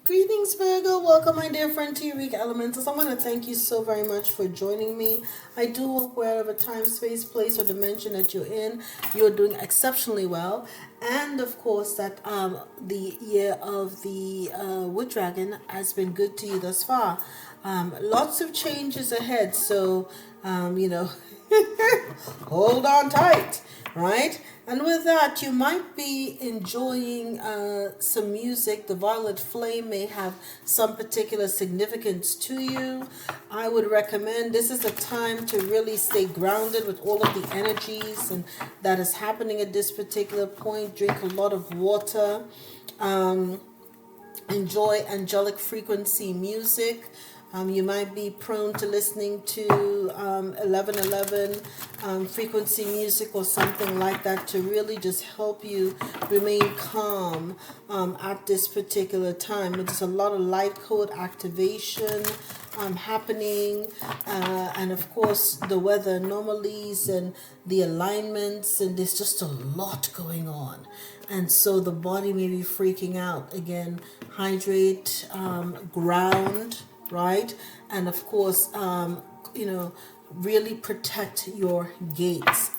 Greetings, Virgo. Welcome, my dear friend, to Eureka Elementals. I want to thank you so very much for joining me. I do hope wherever time, space, place, or dimension that you're in, you're doing exceptionally well. And of course, that the year of the Wood Dragon has been good to you thus far. Lots of changes ahead, so hold on tight, right? And with that, you might be enjoying some music. The Violet Flame may have some particular significance to you. I would recommend this is a time to really stay grounded with all of the energies and that is happening at this particular point. Drink a lot of water. Enjoy angelic frequency music. You might be prone to listening to 1111 frequency music or something like that to really just help you remain calm at this particular time. There's a lot of light code activation happening, and of course the weather anomalies and the alignments, and there's just a lot going on. And so the body may be freaking out. Again, hydrate, ground, right? And of course, really protect your gates,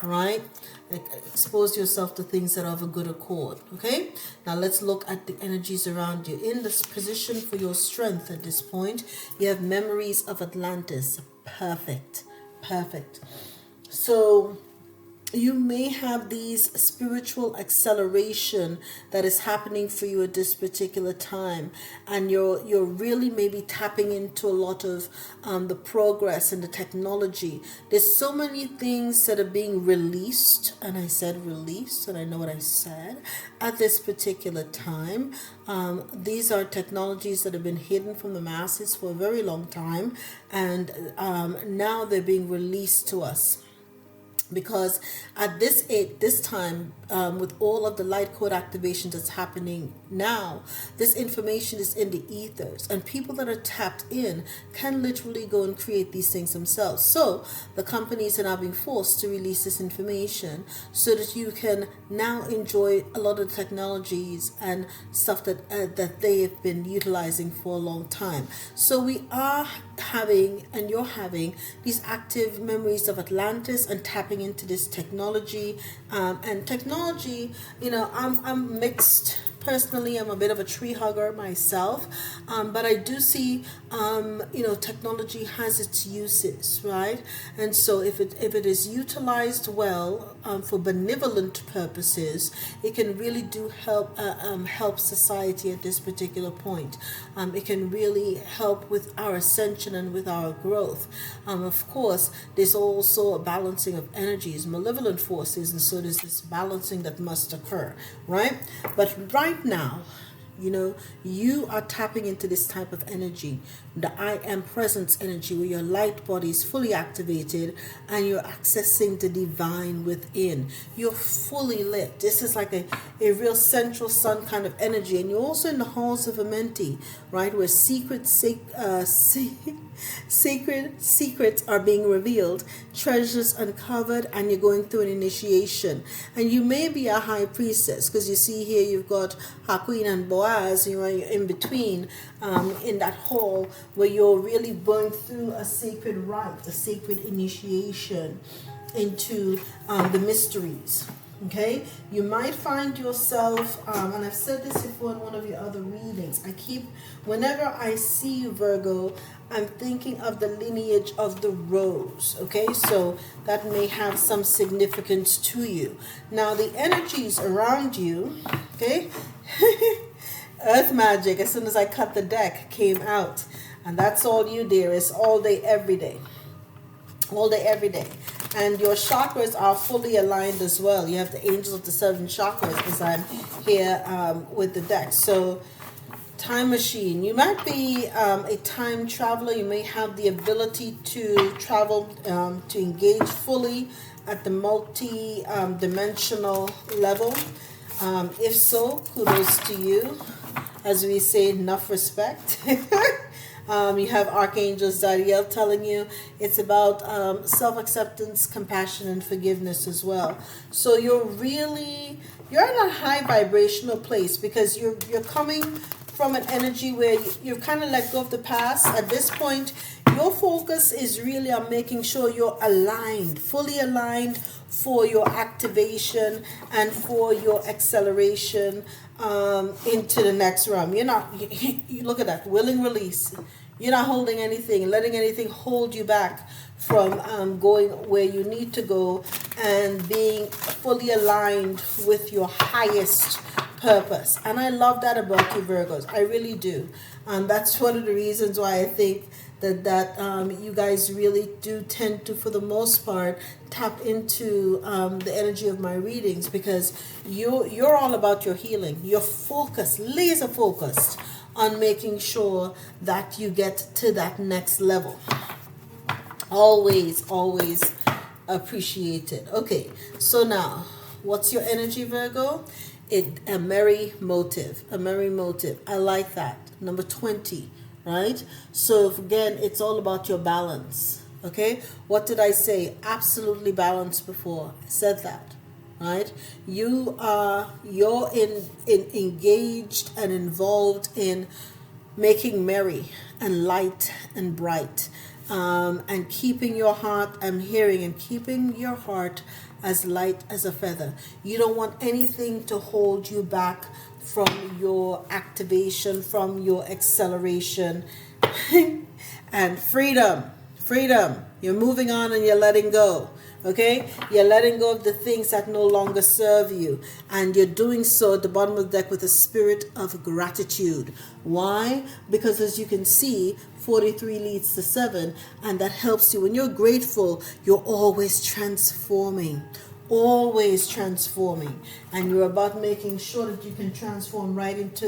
right? Expose yourself to things that are of a good accord, okay? Now let's look at the energies around you. In this position for your strength at this point, you have memories of Atlantis. Perfect, perfect. So you may have these spiritual acceleration that is happening for you at this particular time, and you're really maybe tapping into a lot of the progress and the technology. There's so many things that are being released, and I said released, and I know what I said, at this particular time. These are technologies that have been hidden from the masses for a very long time, and now they're being released to us. Because at this time, with all of the light code activation that's happening now, this information is in the ethers, and people that are tapped in can literally go and create these things themselves. So the companies are now being forced to release this information so that you can now enjoy a lot of technologies and stuff that they have been utilizing for a long time. So we are having, and you're having, these active memories of Atlantis and tapping into this technology. And technology, I'm mixed. Personally, I'm a bit of a tree hugger myself, but I do see, technology has its uses, right? And so if it is utilized well for benevolent purposes, it can really do help society at this particular point. It can really help with our ascension and with our growth. Of course, there's also a balancing of energies, malevolent forces, and so there's this balancing that must occur, right? But right now, you are tapping into this type of energy, the I am presence energy, where your light body is fully activated and you're accessing the divine within. You're fully lit. This is like a real central sun kind of energy. And you're also in the halls of Amenti, right, where sacred secrets are being revealed, treasures uncovered, and you're going through an initiation. And you may be a high priestess, because you see here you've got Hakuin and Boaz, you're in between, in that hall where you're really going through a sacred rite, a sacred initiation into the mysteries. Okay, you might find yourself, and I've said this before in one of your other readings, whenever I see you, Virgo, I'm thinking of the lineage of the rose. Okay, so that may have some significance to you. Now, the energies around you, okay, Earth magic, as soon as I cut the deck, came out. And that's all you, dearest, all day, every day. All day, every day. And your chakras are fully aligned as well. You have the angels of the seven chakras, as I'm here with the deck. So, time machine. You might be a time traveler. You may have the ability to travel, to engage fully at the multi-dimensional level. If so, kudos to you. As we say, enough respect. You have Archangel Zariel telling you it's about self-acceptance, compassion, and forgiveness as well. So you're in a high vibrational place because you're coming from an energy where you've kind of let go of the past. At this point, your focus is really on making sure you're aligned, fully aligned for your activation and for your acceleration into the next realm. You're not, you look at that, willing release. You're not holding anything, letting anything hold you back from going where you need to go and being fully aligned with your highest purpose. And I love that about you, Virgos. I really do. That's one of the reasons why I think that you guys really do tend to, for the most part, tap into the energy of my readings, because you're all about your healing. You're focused, laser focused on making sure that you get to that next level. Always, always appreciated. Okay, so now, what's your energy, Virgo? A merry motive. A merry motive. I like that. Number 20, right? So again, it's all about your balance. Okay, what did I say? Absolutely balanced before. I said that. Right? You're engaged and involved in making merry and light and bright, and keeping your heart, I'm hearing, and keeping your heart as light as a feather. You don't want anything to hold you back from your activation, from your acceleration. And freedom. You're moving on and you're letting go. Okay, you're letting go of the things that no longer serve you, and you're doing so at the bottom of the deck with a spirit of gratitude. Why? Because as you can see, 43 leads to 7, and that helps you. When you're grateful, you're always transforming, and you're about making sure that you can transform right into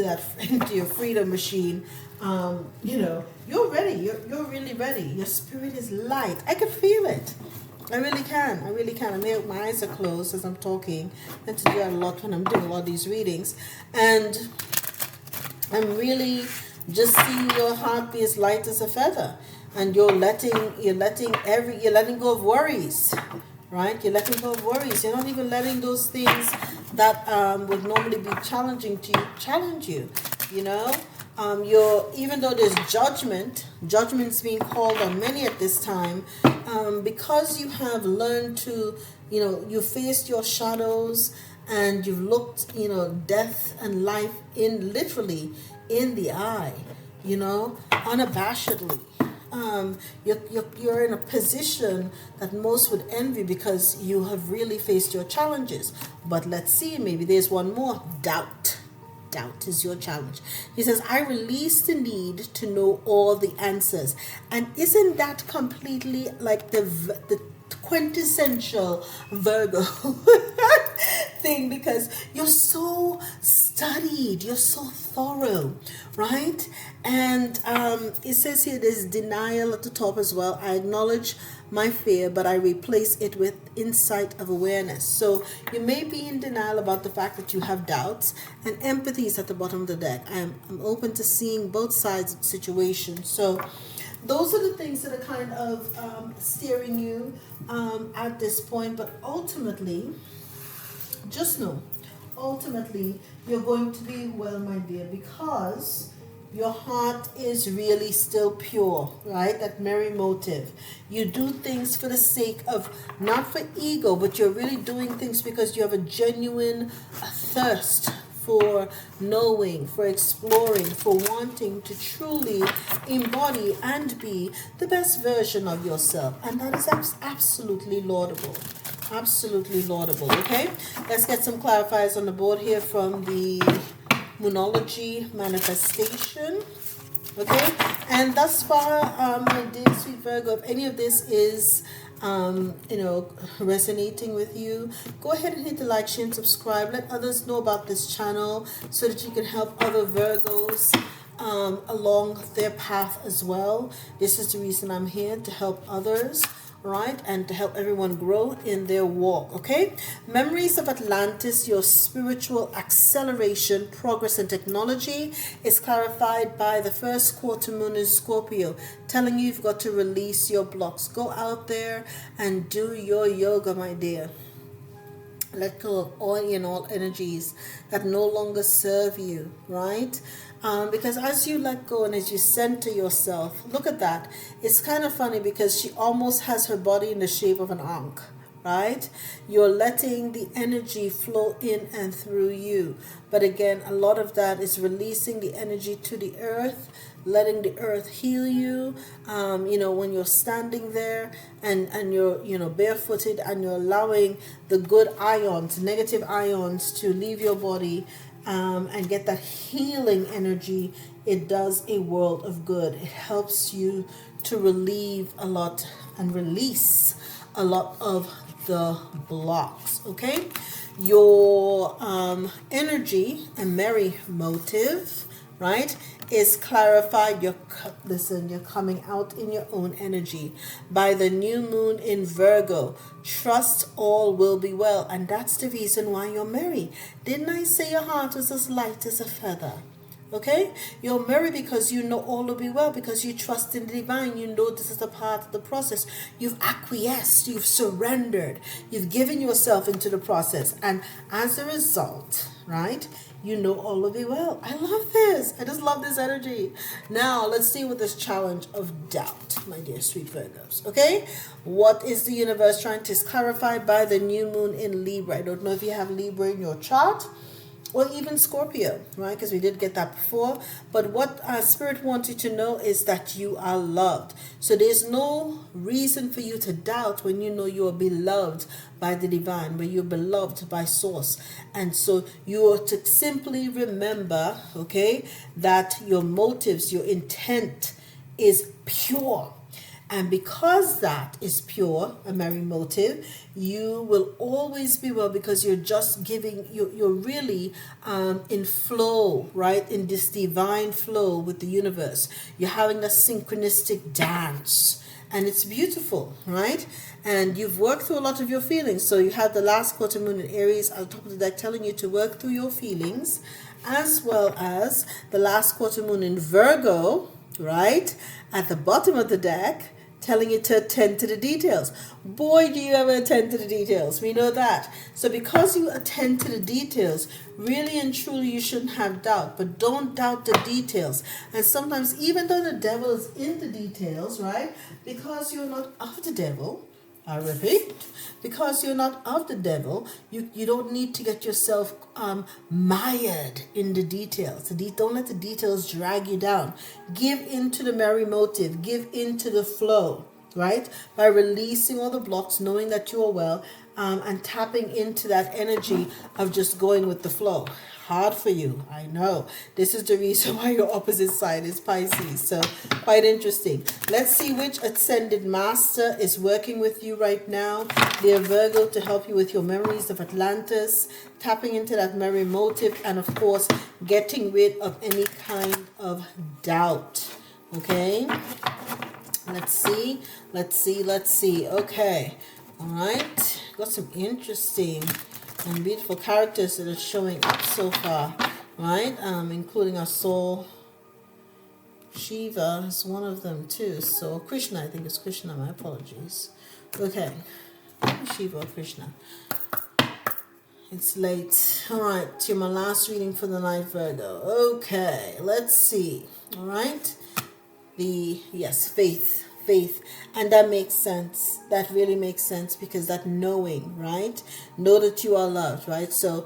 your freedom machine. You're ready. You're really ready. Your spirit is light. I can feel it. I really can. My eyes are closed as I'm talking. I tend to do that a lot when I'm doing a lot of these readings. And I'm really just seeing your heart be as light as a feather. And you're letting go of worries. Right? You're letting go of worries. You're not even letting those things that would normally be challenging to you challenge you. Even though there's judgment's being called on many at this time, because you have learned to, you faced your shadows and you've looked, death and life literally in the eye, unabashedly. You're in a position that most would envy, because you have really faced your challenges. But let's see, maybe there's one more. Doubt is your challenge. He says, I release the need to know all the answers. And isn't that completely like the quintessential Virgo thing? Because you're so studied, you're so thorough, right? And it says here there's denial at the top as well. I acknowledge my fear, but I replace it with insight of awareness. So you may be in denial about the fact that you have doubts, and empathy is at the bottom of the deck. I'm open to seeing both sides of the situation. So those are the things that are kind of steering you at this point. But ultimately, just know, you're going to be well, my dear, because your heart is really still pure, right? That merry motive. You do things for the sake of, not for ego, but you're really doing things because you have a genuine thirst for knowing, for exploring, for wanting to truly embody and be the best version of yourself. And that is absolutely laudable. Absolutely laudable, okay? Let's get some clarifiers on the board here from the Moonology manifestation. Okay, and thus far, my dear sweet Virgo, if any of this is resonating with you, go ahead and hit the like, share, and subscribe. Let others know about this channel so that you can help other Virgos along their path as well. This is the reason I'm here, to help others, right, and to help everyone grow in their walk. Okay, memories of Atlantis, your spiritual acceleration, progress, and technology is clarified by the first quarter moon in Scorpio, telling you you've got to release your blocks. Go out there and do your yoga, my dear. Let go of all and all energies that no longer serve you, right? Because as you let go and as you center yourself, look at that. It's kind of funny because she almost has her body in the shape of an ankh, right? You're letting the energy flow in and through you. But again, a lot of that is releasing the energy to the earth, letting the earth heal you. When you're standing there and you're, barefooted, and you're allowing the good ions, negative ions, to leave your body, and get that healing energy, it does a world of good. It helps you to relieve a lot and release a lot of the blocks. Okay, your energy and merry motive, right, is clarified. You're coming out in your own energy by the new moon in Virgo. Trust all will be well, and that's the reason why you're merry. Didn't I say your heart was as light as a feather? Okay, you're merry because you know all will be well, because you trust in the divine. You know this is a part of the process. You've acquiesced, you've surrendered, you've given yourself into the process, and as a result, right, you know all will be well. I love this. I just love this energy. Now let's deal with this challenge of doubt, my dear sweet Virgos. Okay, what is the universe trying to clarify by the new moon in Libra? I don't know if you have Libra in your chart, or even Scorpio, right? Because we did get that before. But what our Spirit wants you to know is that you are loved. So there's no reason for you to doubt when you know you are beloved by the divine, when you're beloved by Source. And so you are to simply remember, okay, that your motives, your intent is pure. And because that is pure, a merry motive, you will always be well, because you're just giving, you're really in flow, right? In this divine flow with the universe. You're having a synchronistic dance. And it's beautiful, right? And you've worked through a lot of your feelings. So you have the last quarter moon in Aries at the top of the deck telling you to work through your feelings, as well as the last quarter moon in Virgo, right, at the bottom of the deck, telling you to attend to the details. Boy, do you ever attend to the details. We know that. So because you attend to the details, really and truly you shouldn't have doubt. But don't doubt the details. And sometimes, even though the devil is in the details, right, because you're not of the devil, I repeat, because you're not of the devil, you don't need to get yourself mired in the details. Don't let the details drag you down. Give into the merry motive. Give into the flow, right? By releasing all the blocks, knowing that you are well, and tapping into that energy of just going with the flow. Hard for you, I know. This is the reason why your opposite side is Pisces. So quite interesting. Let's see which ascended master is working with you right now, dear Virgo, to help you with your memories of Atlantis, tapping into that merry motive, and of course getting rid of any kind of doubt. Okay, let's see. Okay, all right, got some interesting and beautiful characters that are showing up so far, right? Including our soul. Shiva is one of them too. So Krishna, I think it's Krishna. My apologies. Okay, Shiva or Krishna. It's late. All right, to my last reading for the night, Virgo. Okay, let's see. All right, faith, and that makes sense. That really makes sense, because that knowing, right? Know that you are loved, right? So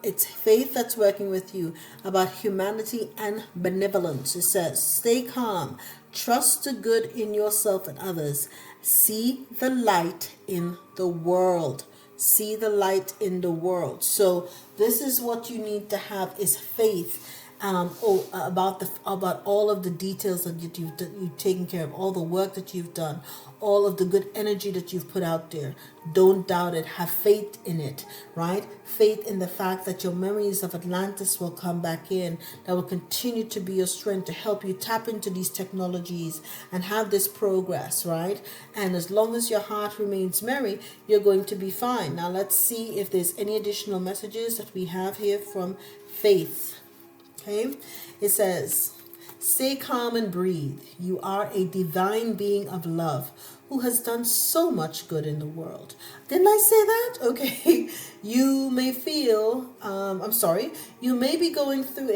it's faith that's working with you about humanity and benevolence. It says, stay calm, trust the good in yourself and others, see the light in the world. See the light in the world. So this is what you need to have, is faith. About all of the details that you've taken care of, all the work that you've done, all of the good energy that you've put out there. Don't doubt it. Have faith in it, right? Faith in the fact that your memories of Atlantis will come back in. That will continue to be your strength to help you tap into these technologies and have this progress, right? And as long as your heart remains merry, you're going to be fine. Now let's see if there's any additional messages that we have here from faith. Okay, it says, stay calm and breathe. You are a divine being of love who has done so much good in the world. Didn't I say that? Okay. You may feel, you may be going through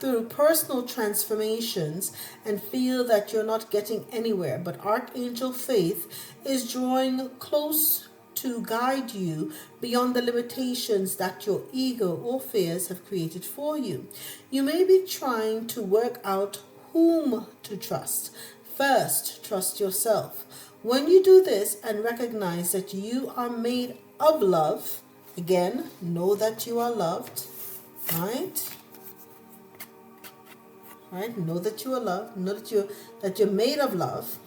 through personal transformations and feel that you're not getting anywhere, but Archangel Faith is drawing close to guide you beyond the limitations that your ego or fears have created for you. You may be trying to work out whom to trust. First, trust yourself. When you do this and recognize that you are made of love, again, know that you are loved, right? Right? Know that you are loved. Know that you're made of love.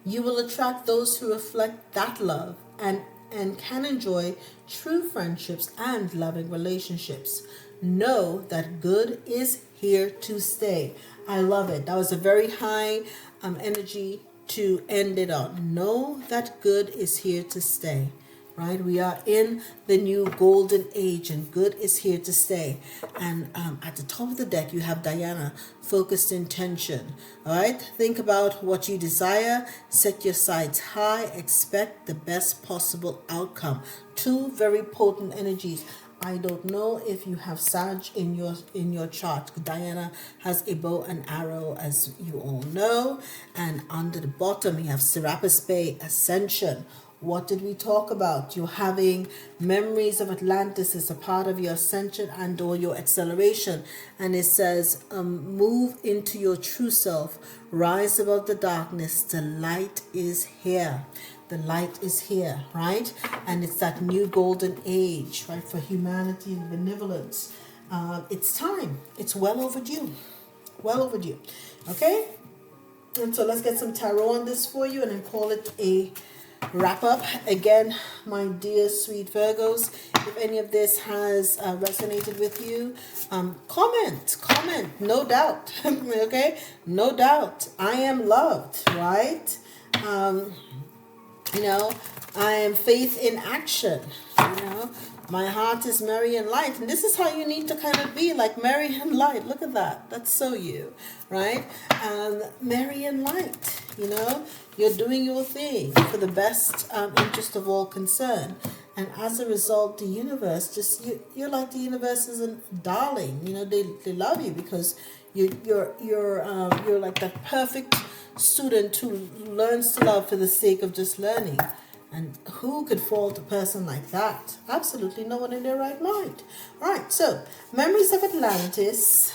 You will attract those who reflect that love and can enjoy true friendships and loving relationships. Know that good is here to stay. I love it. That was a very high energy to end it on. Know that good is here to stay. Right? We are in the new golden age and good is here to stay. And at the top of the deck, you have Diana, focused intention. All right? Think about what you desire. Set your sights high. Expect the best possible outcome. Two very potent energies. I don't know if you have Sag in your chart. Diana has a bow and arrow, as you all know. And under the bottom, you have Serapis Bay, Ascension. What did we talk about? You're having memories of Atlantis as a part of your ascension and or your acceleration. And it says, move into your true self. Rise above the darkness. The light is here. The light is here, right? And it's that new golden age, right? For humanity and benevolence. It's time. It's well overdue. Well overdue. Okay? And so let's get some tarot on this for you and then call it a wrap up. Again, my dear sweet Virgos, if any of this has resonated with you, comment, no doubt. Okay, no doubt. I am loved, right? I am faith in action. My heart is merry and light. And this is how you need to kind of be, like merry and light. Look at that. That's so you, right? Merry and light, You're doing your thing for the best interest of all concerned. And as a result, the universe, you're like the universe's darling. They love you because you're like that perfect student who learns to love for the sake of just learning. And who could fault a person like that? Absolutely no one in their right mind. All right, so Memories of Atlantis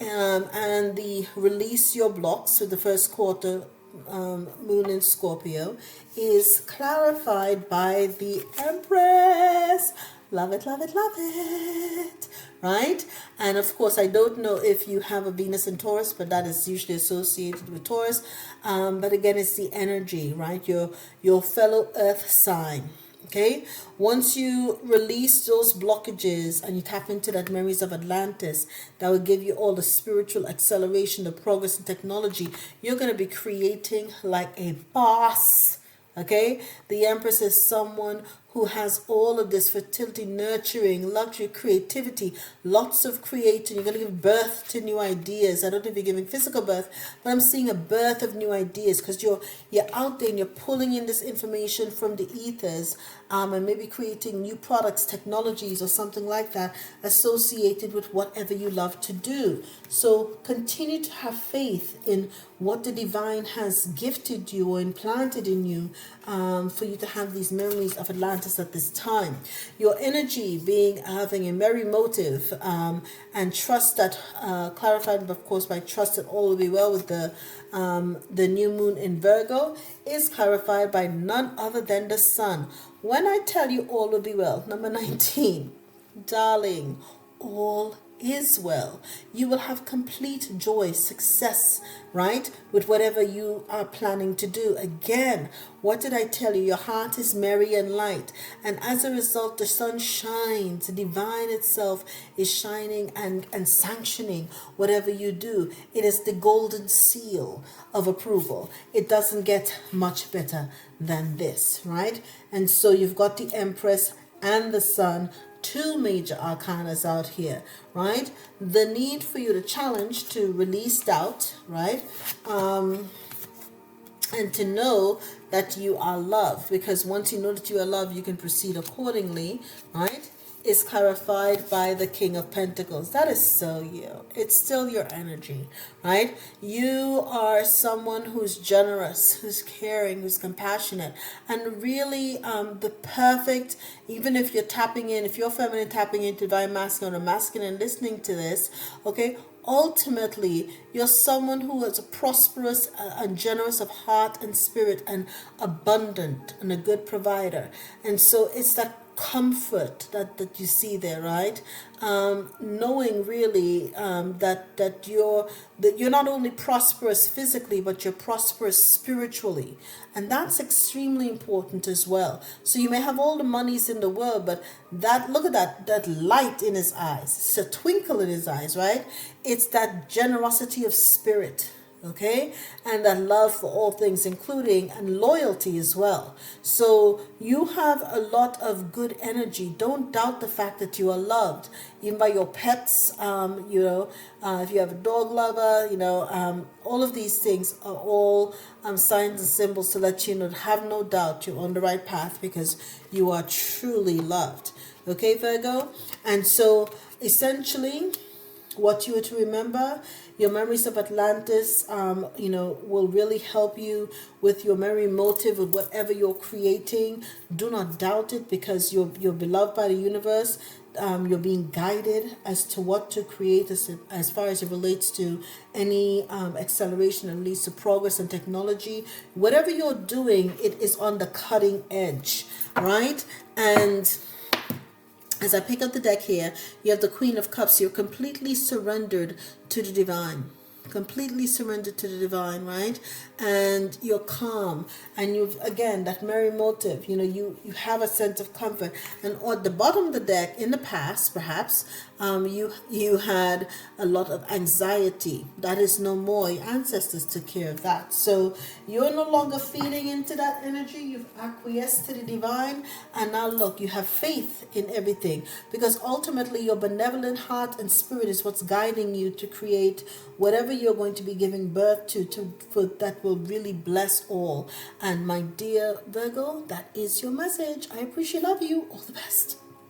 and the Release Your Blocks with the first quarter moon in Scorpio is clarified by the Empress. Love it, love it, love it. Right? And of course, I don't know if you have a Venus in Taurus, but that is usually associated with Taurus. But again, it's the energy, right? Your fellow earth sign. Okay? Once you release those blockages and you tap into that Memories of Atlantis, that will give you all the spiritual acceleration, the progress and technology. You're going to be creating like a boss. Okay? The Empress is someone who has all of this fertility, nurturing, luxury, creativity, lots of creating. You're going to give birth to new ideas. I don't know if you're giving physical birth, but I'm seeing a birth of new ideas because you're out there and you're pulling in this information from the ethers and maybe creating new products, technologies, or something like that associated with whatever you love to do. So continue to have faith in what the divine has gifted you or implanted in you for you to have these memories of Atlantis at this time. Your energy having a merry motive and trust that clarified of course by trust that all will be well with the new moon in Virgo is clarified by none other than the sun. When I tell you all will be well, number 19, darling, all is well. You will have complete joy, success, right? With whatever you are planning to do. Again, what did I tell you? Your heart is merry and light. And as a result, the sun shines. The divine itself is shining and sanctioning whatever you do. It is the golden seal of approval. It doesn't get much better than this, right? And so you've got the Empress and the sun two major arcanas out here, right? The need for you to challenge, to release doubt, right? And to know that you are loved, because once you know that you are loved, you can proceed accordingly, right? Is clarified by the King of Pentacles. That is so you. It's still your energy, right? You are someone who's generous, who's caring, who's compassionate, and really the perfect, even if you're tapping in, if you're feminine tapping into divine masculine or masculine listening to this, okay? Ultimately, you're someone who is prosperous and generous of heart and spirit and abundant and a good provider. And so it's that comfort that you see there, right? Knowing really that you're not only prosperous physically, but you're prosperous spiritually, and that's extremely important as well. So you may have all the monies in the world, but that, look at that light in his eyes, it's a twinkle in his eyes, right? It's that generosity of spirit, okay, and that love for all things, including and loyalty as well. So you have a lot of good energy. Don't doubt the fact that you are loved, even by your pets. If you have a dog lover, all of these things are all signs and symbols to let you know, have no doubt you're on the right path, because you are truly loved. Okay, Virgo? And so essentially, what you are to remember, your memories of Atlantis, will really help you with your memory motive, with whatever you're creating. Do not doubt it, because you're beloved by the universe. You're being guided as to what to create as far as it relates to any acceleration that leads to progress and technology. Whatever you're doing, it is on the cutting edge, right? And as I pick up the deck here, you have the Queen of Cups. You're completely surrendered to the divine. Completely surrendered to the divine, right? And you're calm. And you've, again, that merry motive. You have a sense of comfort. And at the bottom of the deck, in the past, perhaps, you had a lot of anxiety. That is no more. Your ancestors took care of that. So you're no longer feeding into that energy. You've acquiesced to the divine. And now look, you have faith in everything. Because ultimately your benevolent heart and spirit is what's guiding you to create whatever you're going to be giving birth to that will really bless all. And my dear Virgo, that is your message. I appreciate, love you. All the best.